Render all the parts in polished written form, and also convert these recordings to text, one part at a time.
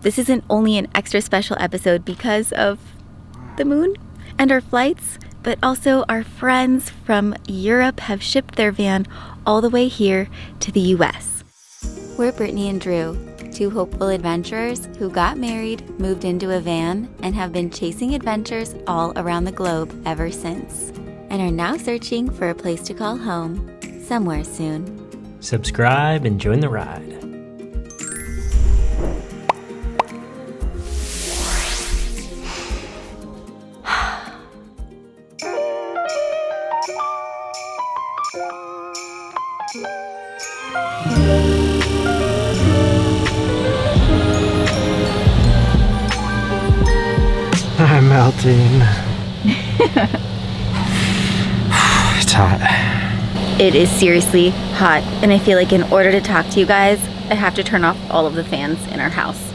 this isn't only an extra special episode because of the moon and our flights, but also our friends from Europe have shipped their van all the way here to the US. We're Brittany and Drew, two hopeful adventurers who got married, moved into a van, and have been chasing adventures all around the globe ever since, and are now searching for a place to call home somewhere soon. Subscribe and join the ride. I'm melting. It's hot. It is seriously hot, and I feel like in order to talk to you guys, I have to turn off all of the fans in our house.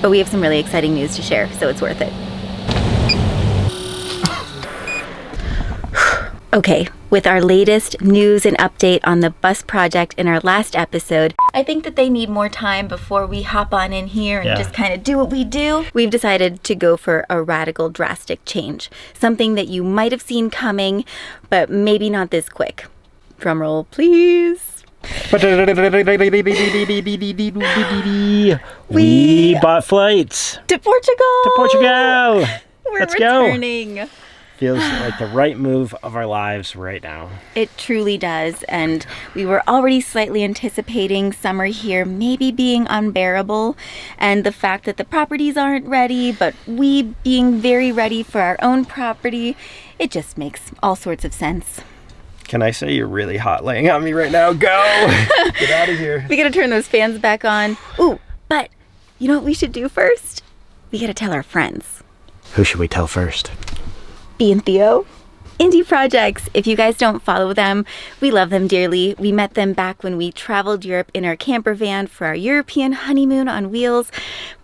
But we have some really exciting news to share, so it's worth it. Okay, with our latest news and update on the bus project in our last episode, I think that they need more time before we hop on in here and just kind of do what we do. We've decided to go for a radical, drastic change. Something that you might have seen coming, but maybe not this quick. Drum roll, please. We bought flights To Portugal! to Portugal. We're Let's returning. go. Feels like the right move of our lives right now. It truly does, and we were already slightly anticipating summer here maybe being unbearable, and the fact that the properties aren't ready, but we being very ready for our own property, it just makes all sorts of sense. Can I say you're really hot laying on me right now? Go! Get out of here. We gotta turn those fans back on. Ooh, but you know what we should do first? We gotta tell our friends. Who should we tell first? B and Theo. Indie Projects. If you guys don't follow them, we love them dearly. We met them back when we traveled Europe in our camper van for our European honeymoon on wheels.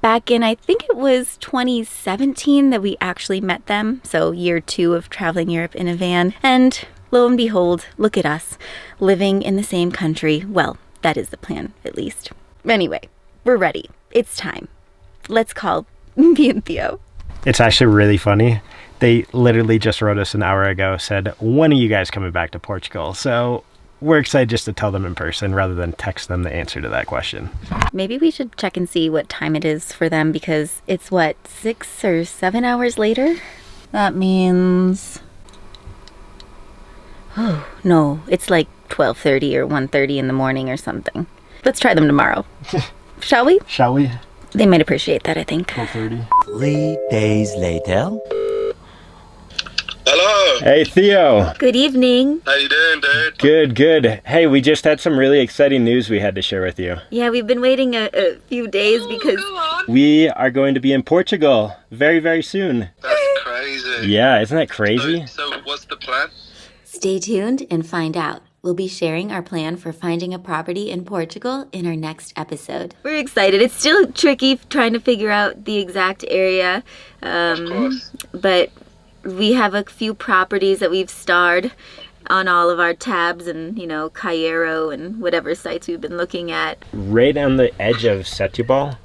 Back in, I think it was 2017 that we actually met them. So year 2 of traveling Europe in a van. And lo and behold, look at us, living in the same country. Well, that is the plan, at least. Anyway, we're ready. It's time. Let's call B and Theo. It's actually really funny. They literally just wrote us an hour ago, said, when are you guys coming back to Portugal? So we're excited just to tell them in person rather than text them the answer to that question. Maybe we should check and see what time it is for them, because it's what, 6 or 7 hours later? That means... Oh, no, it's like 12:30 or 1:30 in the morning or something. Let's try them tomorrow. Shall we? Shall we? They might appreciate that, I think. 12:30. 3 days later. Hello. Hey, Theo. Good evening. How you doing, dude? Good, good. Hey, we just had some really exciting news we had to share with you. Yeah, we've been waiting a few days because... Go on. We are going to be in Portugal very, very soon. That's crazy. Yeah, isn't that crazy? So what's the plan? Stay tuned and find out. We'll be sharing our plan for finding a property in Portugal in our next episode. We're excited. It's still tricky trying to figure out the exact area. Of course. But we have a few properties that we've starred on all of our tabs and, you know, Cairo and whatever sites we've been looking at. Right on the edge of Setúbal.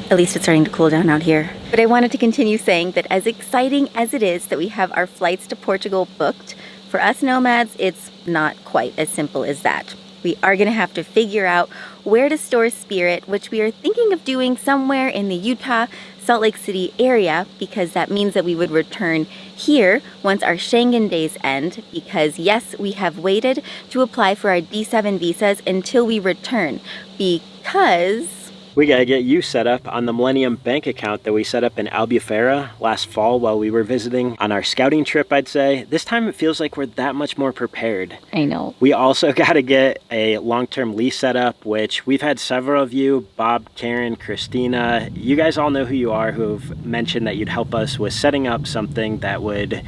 At least it's starting to cool down out here. But I wanted to continue saying that as exciting as it is that we have our flights to Portugal booked, for us nomads, it's not quite as simple as that. We are gonna have to figure out where to store Spirit, which we are thinking of doing somewhere in the Utah, Salt Lake City area, because that means that we would return here once our Schengen days end, because yes, we have waited to apply for our D7 visas until we return, because... We gotta get you set up on the Millennium bank account that we set up in Albufeira last fall while we were visiting on our scouting trip, I'd say. This time it feels like we're that much more prepared. I know. We also gotta get a long-term lease set up, which we've had several of you, Bob, Karen, Christina, you guys all know who you are, who've mentioned that you'd help us with setting up something that would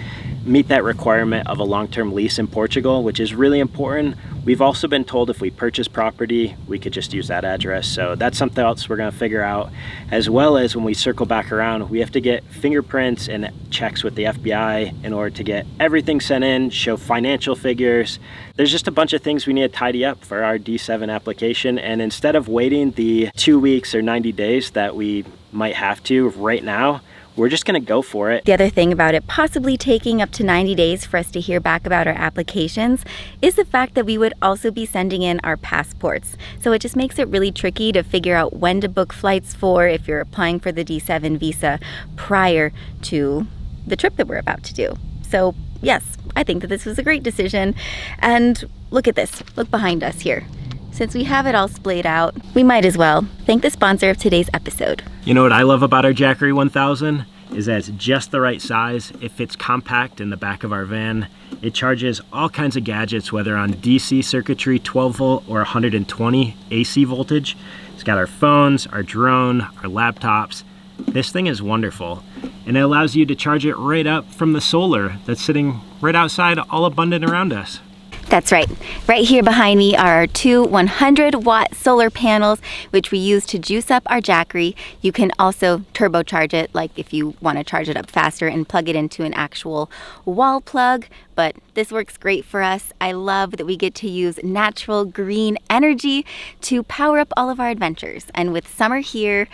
meet that requirement of a long-term lease in Portugal, which is really important. We've also been told if we purchase property, we could just use that address. So that's something else we're gonna figure out. As well as when we circle back around, we have to get fingerprints and checks with the FBI in order to get everything sent in, show financial figures. There's just a bunch of things we need to tidy up for our D7 application. And instead of waiting the 2 weeks or 90 days that we might have to right now, we're just gonna go for it. The other thing about it possibly taking up to 90 days for us to hear back about our applications is the fact that we would also be sending in our passports. So it just makes it really tricky to figure out when to book flights for if you're applying for the D7 visa prior to the trip that we're about to do. So yes, I think that this was a great decision. And look at this, look behind us here. Since we have it all splayed out, we might as well thank the sponsor of today's episode. You know what I love about our Jackery 1000 is that it's just the right size. It fits compact in the back of our van. It charges all kinds of gadgets, whether on DC circuitry, 12 volt or 120 AC voltage. It's got our phones, our drone, our laptops. This thing is wonderful. And it allows you to charge it right up from the solar that's sitting right outside, all abundant around us. That's right. Right here behind me are our two 100-watt solar panels, which we use to juice up our Jackery. You can also turbocharge it, like if you want to charge it up faster and plug it into an actual wall plug. But this works great for us. I love that we get to use natural green energy to power up all of our adventures. And with summer here,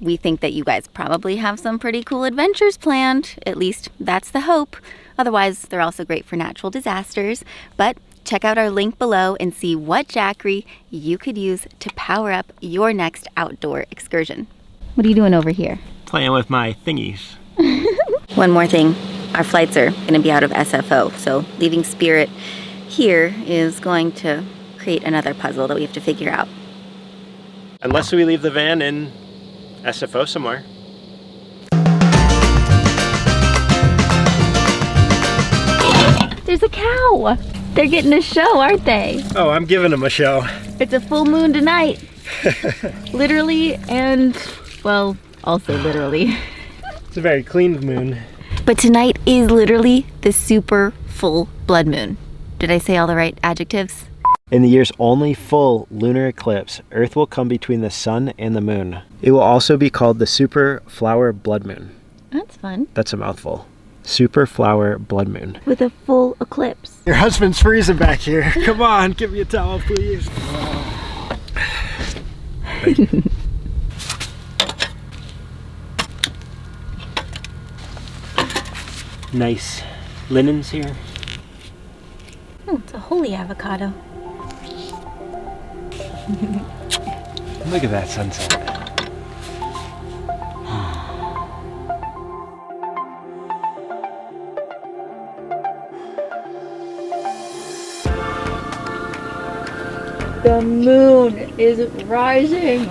we think that you guys probably have some pretty cool adventures planned. At least that's the hope. Otherwise, they're also great for natural disasters. But check out our link below and see what Jackery you could use to power up your next outdoor excursion. What are you doing over here? Playing with my thingies. One more thing, our flights are gonna be out of SFO, so leaving Spirit here is going to create another puzzle that we have to figure out. Unless we leave the van in SFO somewhere. There's a cow! They're getting a show, aren't they? Oh, I'm giving them a show. It's a full moon tonight. Literally and, well, also literally. It's a very clean moon. But tonight is literally the super full blood moon. Did I say all the right adjectives? In the year's only full lunar eclipse, Earth will come between the sun and the moon. It will also be called the super flower blood moon. That's fun. That's a mouthful. Super flower blood moon. With a full eclipse. Your husband's freezing back here. Come on, give me a towel, please. Thank you. Nice linens here. Oh, it's a holy avocado. Look at that sunset. The moon is rising.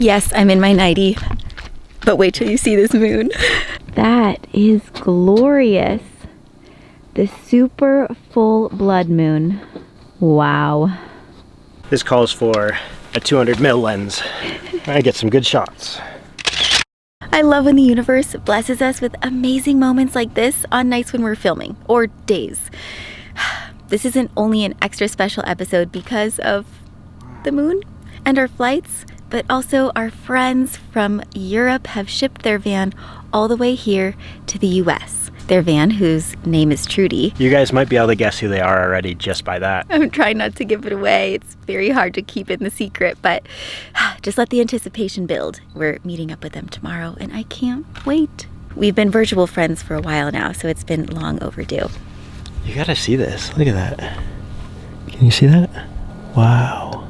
Yes, I'm in my nightie, but wait till you see this moon. That is glorious. The super full blood moon. Wow. This calls for a 200 mil lens. I get some good shots. I love when the universe blesses us with amazing moments like this on nights when we're filming, or days. This isn't only an extra special episode because of the moon and our flights, but also our friends from Europe have shipped their van all the way here to the US. Their van, whose name is Trudy. You guys might be able to guess who they are already just by that. I'm trying not to give it away. It's very hard to keep in the secret, but just let the anticipation build. We're meeting up with them tomorrow, and I can't wait. We've been virtual friends for a while now, so it's been long overdue. You gotta see this. Look at that. Can you see that? Wow.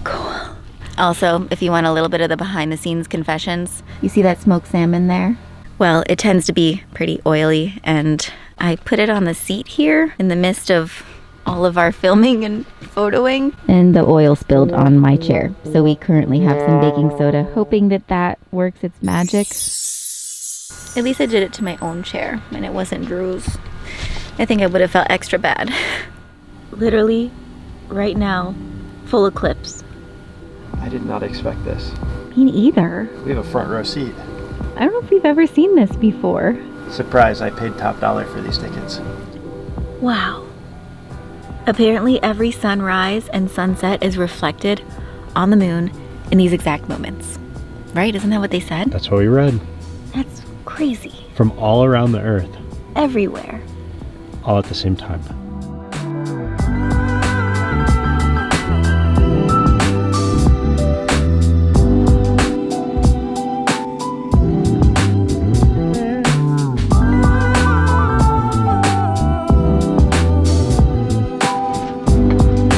Cool. Also, if you want a little bit of the behind the scenes confessions, you see that smoked salmon there? Well, it tends to be pretty oily, and I put it on the seat here in the midst of all of our filming and photoing. And the oil spilled on my chair. So we currently have some baking soda, hoping that that works its magic. At least I did it to my own chair, and it wasn't Drew's. I think I would have felt extra bad. Literally, right now, full eclipse. I did not expect this. Me neither. We have a front row seat. I don't know if we've ever seen this before. Surprise, I paid top dollar for these tickets. Wow. Apparently every sunrise and sunset is reflected on the moon in these exact moments. Right? Isn't that what they said? That's what we read. That's crazy. From all around the earth, Everywhere. all at the same time.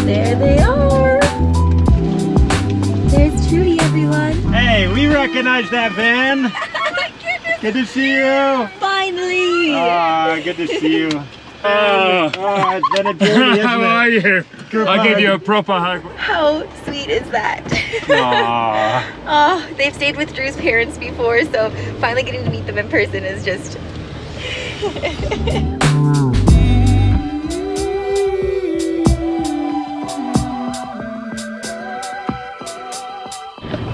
There they are. There's Trudy, everyone. Hey, we recognize that van. Good to see you. Finally. Ah, good to see you. It's been a journey, isn't How are you? I'll give you a proper hug. How sweet is that? Aww. Oh, they've stayed with Drew's parents before, so finally getting to meet them in person is just...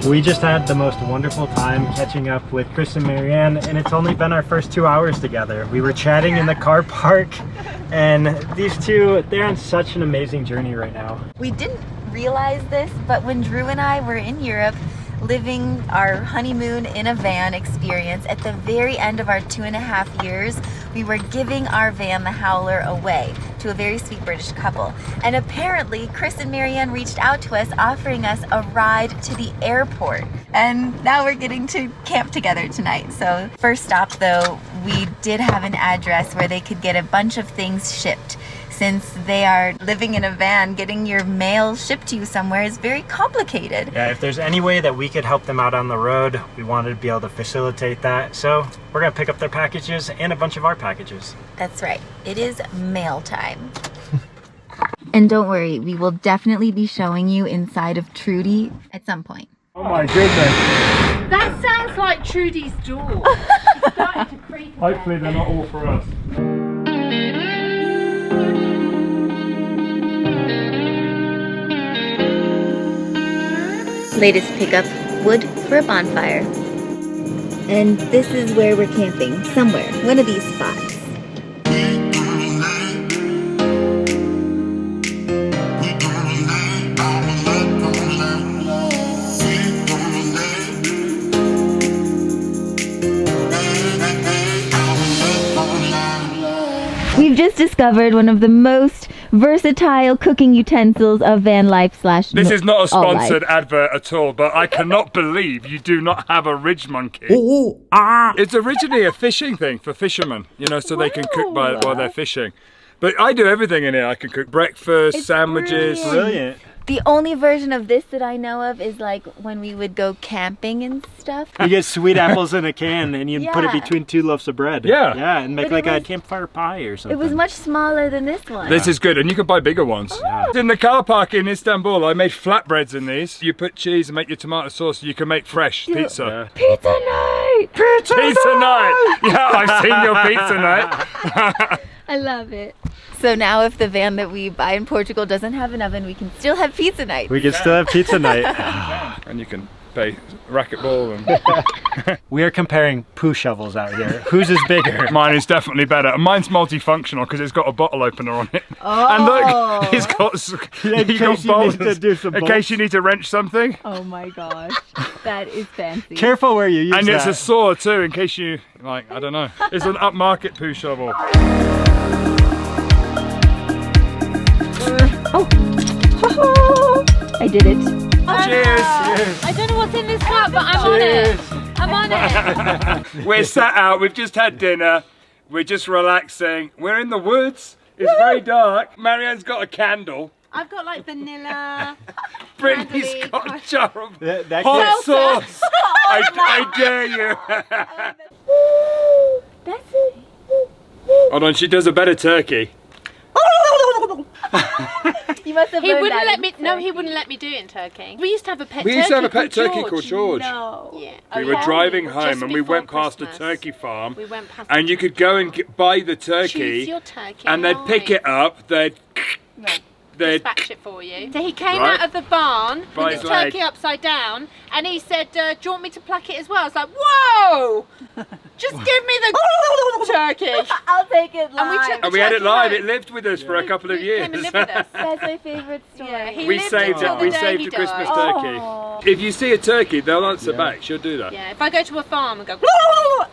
We just had the most wonderful time catching up with Chris and Marianne, and it's only been our first 2 hours together. We were chatting in the car park, and these two, they're on such an amazing journey right now. We didn't realize this, but when Drew and I were in Europe, living our honeymoon in a van experience, at the very end of our 2.5 years, we were giving our van, the Howler, away to a very sweet British couple. And apparently, Chris and Marianne reached out to us offering us a ride to the airport. And now we're getting to camp together tonight. So first stop though, we did have an address where they could get a bunch of things shipped. Since they are living in a van, getting your mail shipped to you somewhere is very complicated. Yeah, if there's any way that we could help them out on the road, we wanted to be able to facilitate that. So we're gonna pick up their packages and a bunch of our packages. That's right, it is mail time. And don't worry, we will definitely be showing you inside of Trudy at some point. Oh my goodness. That sounds like Trudy's door. She's starting to creak. Hopefully they're not all for us. Latest pickup, wood for a bonfire. And this is where we're camping, somewhere, one of these spots. We've just discovered one of the most versatile cooking utensils of van life slash This is not a all life. sponsored advert at all, but I cannot believe you do not have a ridge monkey. It's originally a fishing thing for fishermen, you know, so they can cook while they're fishing. But I do everything in here. I can cook breakfast, It's sandwiches. Brilliant. The only version of this that I know of is like when we would go camping and stuff. You get sweet apples in a can and you put it Yeah. between 2 loaves of bread. Yeah. Yeah, and make But like it a was- campfire pie or something. It was much smaller than this one. This is good, and you can buy bigger ones. In the car park in Istanbul, I made flatbreads in these. You put cheese and make your tomato sauce, you can make fresh pizza. Pizza night! Pizza night! Yeah, I've seen your pizza night. I love it. So now if the van that we buy in Portugal doesn't have an oven, we can still have pizza night. We can still have pizza night. And you can play racquetball and... We are comparing poo shovels out here. Whose is bigger? Mine is definitely better. And mine's multifunctional because it's got a bottle opener on it. Oh. And look, it's got, In you case got you need bolts. to do some In bolts. case you need to wrench something. Oh my gosh, that is fancy. Careful where you use And that. it's a saw too, in case you, like, I don't know. It's an upmarket poo shovel. I did it. Cheers! I don't know what's in this cup, but I'm on it. I'm on it. We're sat out, we've just had dinner. We're just relaxing. We're in the woods. It's very dark. Marianne's got a candle. I've got like vanilla. Brittany's Candly, got a gosh. jar of That hot sauce. I dare you. That's it. Hold on, she does a better turkey. You must have He learned wouldn't that let in me. Turkey. No, he wouldn't let me do it in Turkey. We used to have a pet. We used to have a pet turkey called George. No. Yeah. We Oh, were yeah. driving Just home and we before went past a Christmas. turkey farm. We went past. And you could go and buy the turkey. Choose your turkey. And they'd pick it up, they'd dispatch it for you. So he came Right. out of the barn By with his his leg. turkey upside down, and he said, "Do you want me to pluck it as well?" I was like, "Whoa! Just give me the turkey." I'll take it And we live. took the And we had it turkey live. home. It lived with us for a couple of He years. came and lived with us. That's my favorite story. Yeah, he We lived saved until it. the We day saved he a Christmas died. turkey. If you see a turkey, they'll answer back. She'll do that. Yeah, if I go to a farm and go,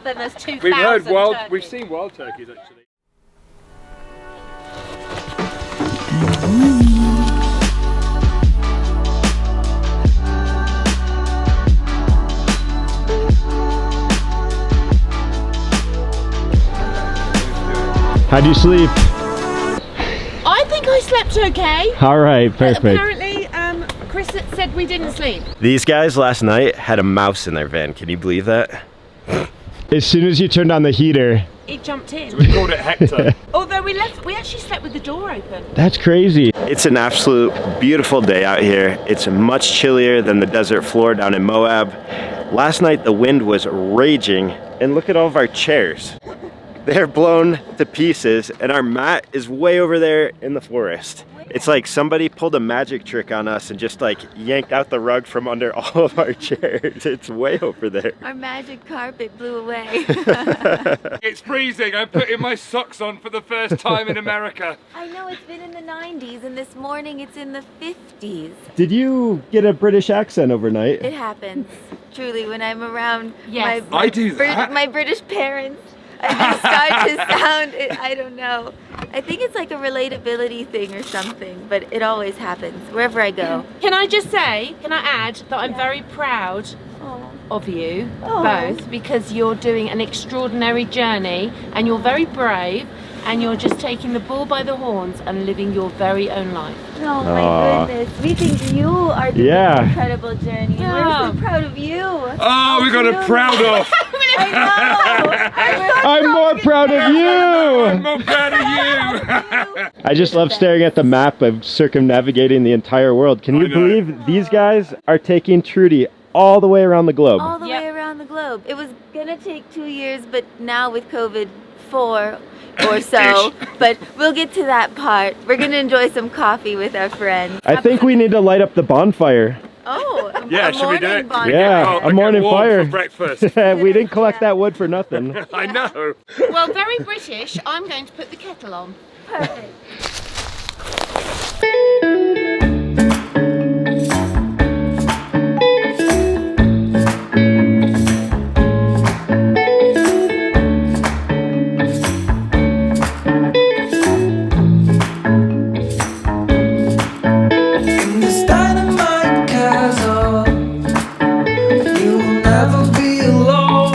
then there's 2,000 We've heard wild. turkeys. We've seen wild turkeys actually. How'd you sleep? I think I slept okay. All right, But perfect. apparently, Chris said we didn't sleep. These guys last night had a mouse in their van. Can you believe that? As soon as you turned on the heater. It jumped in. We called it Hector. Although we actually slept with the door open. That's crazy. It's an absolute beautiful day out here. It's much chillier than the desert floor down in Moab. Last night the wind was raging, and look at all of our chairs. They're blown to pieces, and our mat is way over there in the forest. It's like somebody pulled a magic trick on us and just like yanked out the rug from under all of our chairs. It's way over there. Our magic carpet blew away. It's freezing. I'm putting my socks on for the first time in America. I know it's been in the 90s, and this morning it's in the 50s. Did you get a British accent overnight? It happens, truly, when I'm around Yes. my, I do that. my British parents. I just start to sound, I don't know. I think it's like a relatability thing or something, but it always happens, wherever I go. Can I just say, can I add that I'm very proud of you both, because you're doing an extraordinary journey and you're very brave and you're just taking the bull by the horns and living your very own life. Oh my goodness, we think you are doing Yeah. an incredible journey. and Yeah. We're so proud of you. Oh, we got a proud off. I know. I'm more proud of I'm you! more proud of you. I just love staring at the map of circumnavigating the entire world. Can you I know. believe these guys are taking Trudy all the way around the globe? All the Yep. way around the globe. It was gonna take 2 years, but now with COVID, 4 or so. But we'll get to that part. We're gonna enjoy some coffee with our friends. I think we need to light up the bonfire. Oh, Yeah, a should we do morning it? bonfire. Yeah, Oh, a get morning warm fire. for breakfast. We didn't collect that wood for nothing. I know. Well, very British. I'm going to put the kettle on. Perfect. In this dynamite castle, you will never be alone.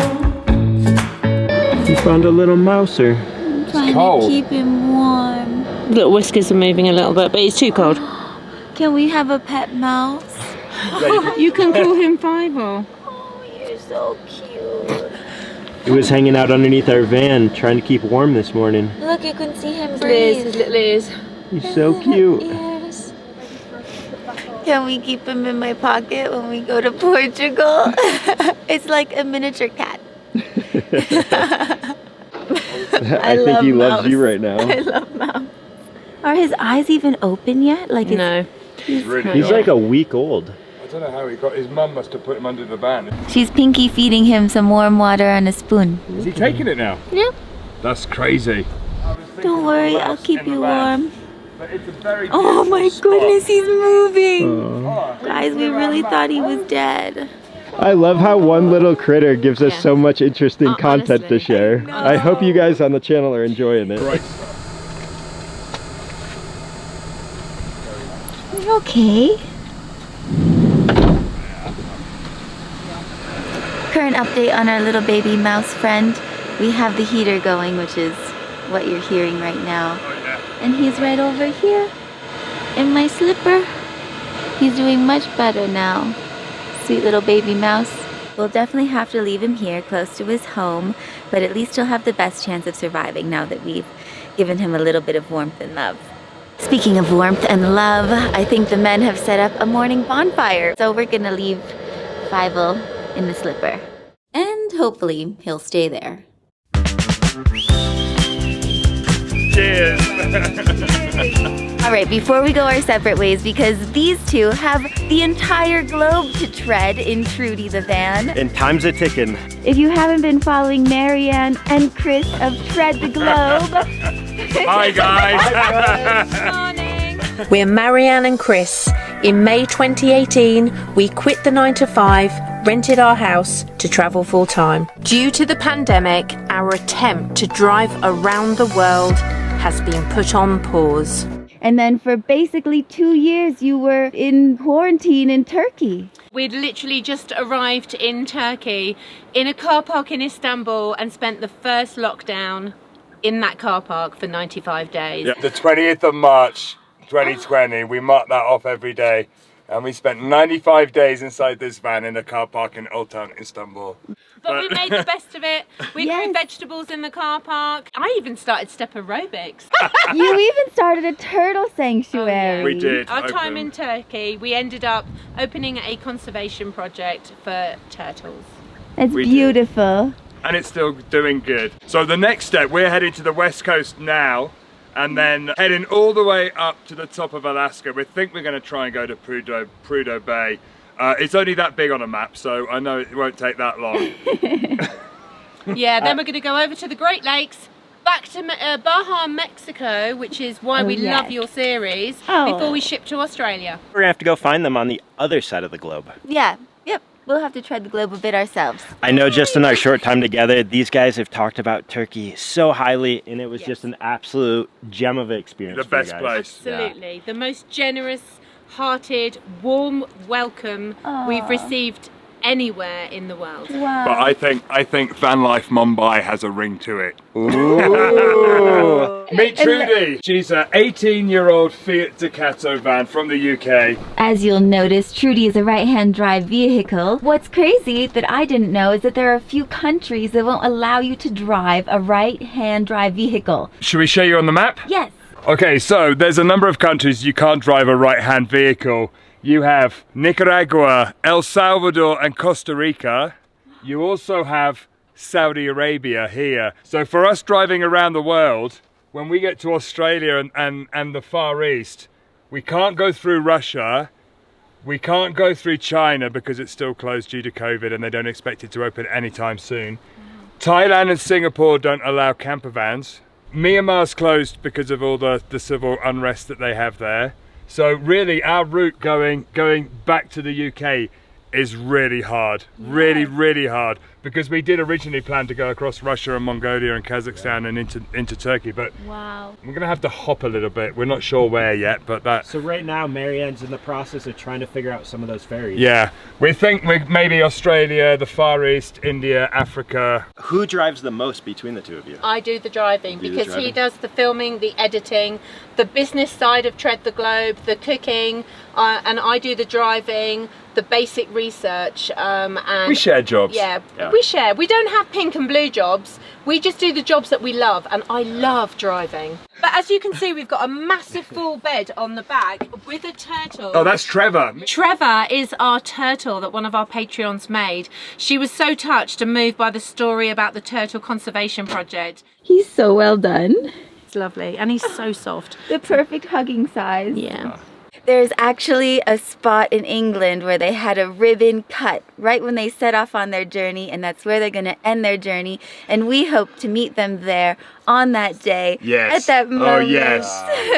You found a little mouser. Trying cold. to keep him warm. Little whiskers are moving a little bit, but it's too cold. Can we have a pet mouse? You can call him Fivel. Oh, you're so cute. He was hanging out underneath our van trying to keep warm this morning. Look, you can see him His breathe. little ears. He's so cute. Ears. Can we keep him in my pocket when we go to Portugal? It's like a miniature cat. I think he loves you right now. I love mouse. Are his eyes even open yet? Like it's, No. He's like a week old. I don't know how he got. His mum must have put him under the van. she's pinky feeding him some warm water on a spoon. Is he taking it now? Yeah. That's crazy. Don't worry, I'll keep you warm. But it's a very Oh my beautiful goodness, he's moving. spot. Guys, we really thought he was dead. I love how one little critter gives us Yeah. so much interesting Oh, content to honestly. share. I hope you guys on the channel are enjoying it. Right. You okay? Current update on our little baby mouse friend. We have the heater going, which is what you're hearing right now. And he's right over here in my slipper. He's doing much better now. Sweet little baby mouse. We'll definitely have to leave him here close to his home, but at least he'll have the best chance of surviving now that we've given him a little bit of warmth and love. Speaking of warmth and love, I think the men have set up a morning bonfire. So we're gonna leave Fivel in the slipper. And hopefully he'll stay there. Cheers. All right, before we go our separate ways, because these two have the entire globe to tread in Trudy the Van. And time's a ticking. If you haven't been following Marianne and Chris of Tread the Globe. Hi guys. Morning. We're Marianne and Chris. In May 2018, we quit the 9-to-5, rented our house to travel full time. Due to the pandemic, our attempt to drive around the world has been put on pause. And then for basically 2 years, you were in quarantine in Turkey. We'd literally just arrived in Turkey in a car park in Istanbul and spent the first lockdown in that car park for 95 days. Yeah, the 20th of March 2020, we marked that off every day. And we spent 95 days inside this van in a car park in Old Town, Istanbul. But we made the best of it. We grew vegetables in the car park. I even started step aerobics. You even started a turtle sanctuary. We did. Our time in Turkey, we ended up opening a conservation project for turtles. That's beautiful. And it's still doing good. So the next step, we're heading to the west coast now, and then heading all the way up to the top of Alaska. We think we're going to try and go to Prudhoe Bay. It's only that big on a map, so I know it won't take that long. Yeah, then we're going to go over to the Great Lakes, back to Baja, Mexico, which is why we love your series, before we ship to Australia. We're gonna have to go find them on the other side of the globe. Yeah, yep. We'll have to tread the globe a bit ourselves. I know just in our short time together, these guys have talked about Turkey so highly, and it was just an absolute gem of an experience. The best place. Absolutely. The most generous-hearted, warm welcome we've received anywhere in the world. Wow. But I think van life Mumbai has a ring to it. Ooh. Meet Trudy. She's an 18-year-old Fiat Ducato van from the UK. As you'll notice, Trudy is a right-hand drive vehicle. What's crazy that I didn't know is that there are a few countries that won't allow you to drive a right-hand drive vehicle. Should we show you on the map? Yes. Okay, so there's a number of countries you can't drive a right-hand vehicle. You have Nicaragua, El Salvador and Costa Rica. You also have Saudi Arabia here. So for us driving around the world, when we get to Australia and the Far East, we can't go through Russia, we can't go through China because it's still closed due to COVID and they don't expect it to open anytime soon. Thailand and Singapore don't allow camper vans. Myanmar's closed because of all the civil unrest that they have there. So really our route going back to the UK is really hard, really hard, because we did originally plan to go across Russia and Mongolia and Kazakhstan and into Turkey, but we're gonna have to hop a little bit. We're not sure where yet, but that. So right now, Marianne's in the process of trying to figure out some of those ferries. Yeah, we think maybe Australia, the Far East, India, Africa. Who drives the most between the two of you? I do the driving because he does the filming, the editing, the business side of Tread the Globe, the cooking, and I do the driving, the basic research. And we share jobs. Yeah, we share. We don't have pink and blue jobs. We just do the jobs that we love, and I love driving. But as you can see, we've got a massive full bed on the back with a turtle. Oh, that's Trevor. Trevor is our turtle that one of our Patreons made. She was so touched and moved by the story about the Turtle Conservation Project. He's so well done. It's lovely, and he's so soft. The perfect hugging size. Yeah. There's actually a spot in England where they had a ribbon cut right when they set off on their journey, and that's where they're going to end their journey. And we hope to meet them there on that day. Yes. At that moment. Oh yes.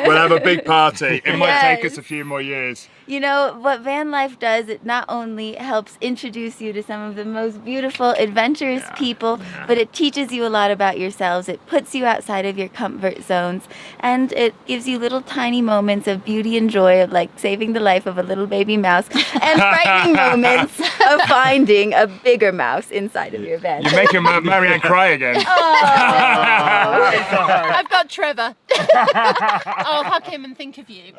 We'll have a big party. It might take us a few more years. You know, what van life does, it not only helps introduce you to some of the most beautiful, adventurous people, but it teaches you a lot about yourselves. It puts you outside of your comfort zones, and it gives you little tiny moments of beauty and joy, of like saving the life of a little baby mouse, and frightening moments of finding a bigger mouse inside of your van. You're making Marianne cry again. I've got Trevor. I'll hug him and think of you.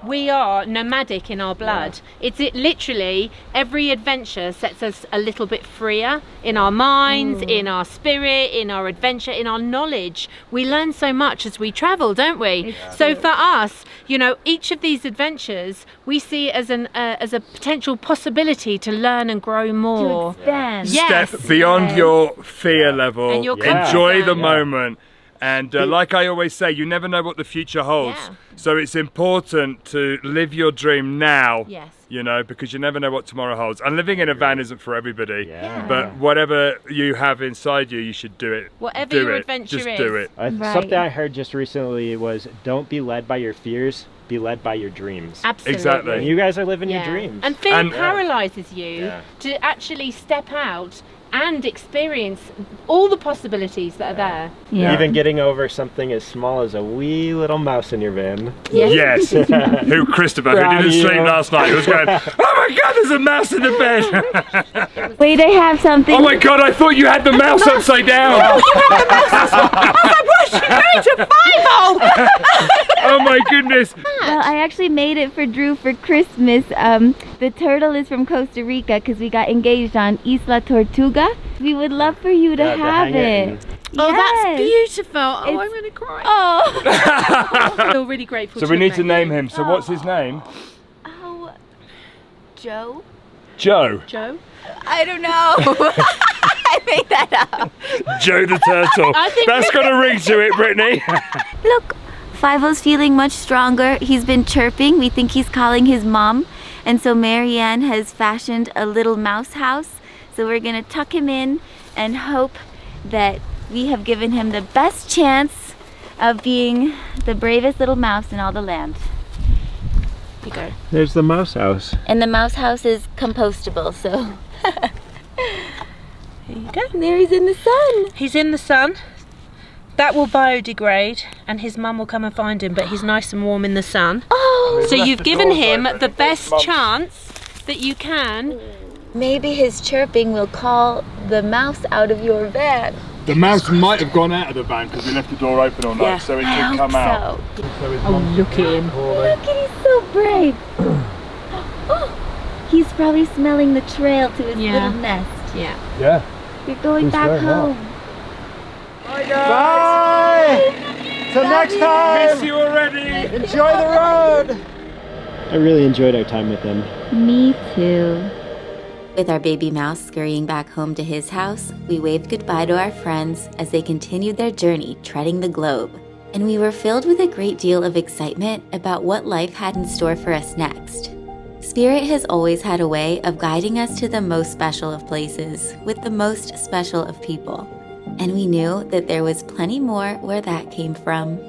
We are nomadic in our blood. It's literally every adventure sets us a little bit freer in our minds, in our spirit, in our adventure, in our knowledge. We learn so much as we travel, don't we? So for us, you know, each of these adventures we see as a potential possibility to learn and grow more. To expand. Step beyond your fear level. And your Enjoy the zone. moment. And like I always say, you never know what the future holds. Yeah. So it's important to live your dream now. Yes. You know, because you never know what tomorrow holds. And living in a van isn't for everybody. Yeah. But whatever you have inside you, you should do it. Whatever do your it. adventure Just is. do it. Right. Something I heard just recently was don't be led by your fears, be led by your dreams. Absolutely. Exactly. And you guys are living Yeah. your dreams. And fear And- paralyzes you Yeah. to actually step out and experience all the possibilities that are there. Yeah. Even getting over something as small as a wee little mouse in your van. Yes. Who Christopher, who Proud didn't of you. sleep last night, who was going, oh my God, there's a mouse in the bed. Wait, I have something. Oh my God, I thought you had the mouse upside down. Oh my goodness. Well, I actually made it for Drew for Christmas. The turtle is from Costa Rica because we got engaged on Isla Tortuga. We would love for you to Yeah, to have hang it it. Oh, Yes. that's beautiful. Oh, It's- I'm going to cry. Oh. I feel really grateful So to we need have to met name you. him. So what's his name? Oh. Joe? Joe. Joe? I don't know. I made that up. Joe the turtle. I think That's got a ring to it, Brittany. Look, Fivo's feeling much stronger. He's been chirping. We think he's calling his mom. And so Marianne has fashioned a little mouse house. So we're gonna tuck him in and hope that we have given him the best chance of being the bravest little mouse in all the land. Here you go. There's the mouse house. And the mouse house is compostable, so. There you go. And there he's in the sun. He's in the sun. That will biodegrade and his mum will come and find him, but he's nice and warm in the sun. Oh, So left you've the given doors him open the in case best Mum's- chance that you can. maybe his chirping will call the mouse out of your van. The mouse might have gone out of the van because we left the door open all night, Yeah. so it I could hope come out. so. Oh, look at him. Look, he's so brave. Oh, he's probably smelling the trail to his Yeah. little nest. Yeah. Yeah. We're going He's back very hot. home. Bye! Till next time! Miss you already. Enjoy the road! I really enjoyed our time with them. Me too. With our baby mouse scurrying back home to his house, we waved goodbye to our friends as they continued their journey treading the globe. And we were filled with a great deal of excitement about what life had in store for us next. Spirit has always had a way of guiding us to the most special of places with the most special of people. And we knew that there was plenty more where that came from.